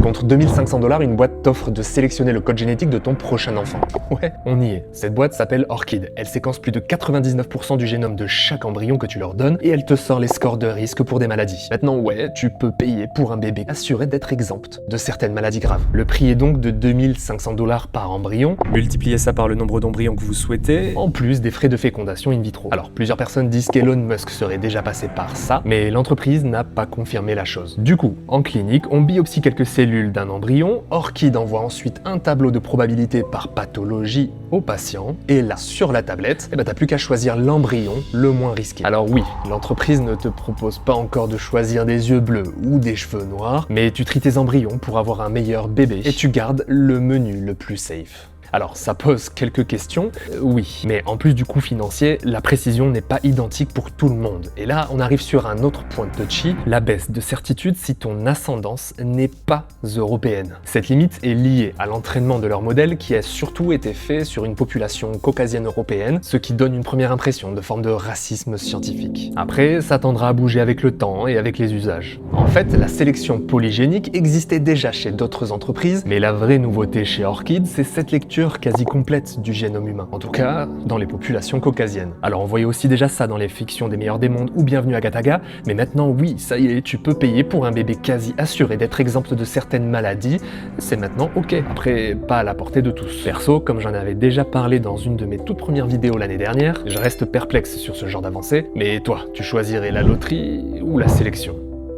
Contre 2500 $, une boîte t'offre de sélectionner le code génétique de ton prochain enfant. Ouais, on y est. Cette boîte s'appelle Orchid. Elle séquence plus de 99% du génome de chaque embryon que tu leur donnes et elle te sort les scores de risque pour des maladies. Maintenant, ouais, tu peux payer pour un bébé assuré d'être exempt de certaines maladies graves. Le prix est donc de 2500 $ par embryon. Multipliez ça par le nombre d'embryons que vous souhaitez, en plus des frais de fécondation in vitro. Alors, plusieurs personnes disent qu'Elon Musk serait déjà passé par ça, mais l'entreprise n'a pas confirmé la chose. Du coup, en clinique, on biopsie quelques cellules d'un embryon, Orchid envoie ensuite un tableau de probabilité par pathologie au patient, et là, sur la tablette, t'as plus qu'à choisir l'embryon le moins risqué. Alors oui, l'entreprise ne te propose pas encore de choisir des yeux bleus ou des cheveux noirs, mais tu tries tes embryons pour avoir un meilleur bébé, et tu gardes le menu le plus safe. Alors, ça pose quelques questions, oui, mais en plus du coût financier, la précision n'est pas identique pour tout le monde. Et là, on arrive sur un autre point touchy, la baisse de certitude si ton ascendance n'est pas européenne. Cette limite est liée à l'entraînement de leur modèle qui a surtout été fait sur une population caucasienne européenne, ce qui donne une première impression de forme de racisme scientifique. Après, ça tendra à bouger avec le temps et avec les usages. En fait, la sélection polygénique existait déjà chez d'autres entreprises, mais la vraie nouveauté chez Orchid, c'est cette lecture quasi complète du génome humain, en tout cas dans les populations caucasiennes. Alors on voyait aussi déjà ça dans les fictions des meilleurs des mondes ou Bienvenue à Gataga, mais maintenant oui, ça y est, tu peux payer pour un bébé quasi assuré d'être exempt de certaines maladies, c'est maintenant ok. Après, pas à la portée de tous. Perso, comme j'en avais déjà parlé dans une de mes toutes premières vidéos l'année dernière, je reste perplexe sur ce genre d'avancée, mais toi, tu choisirais la loterie ou la sélection ?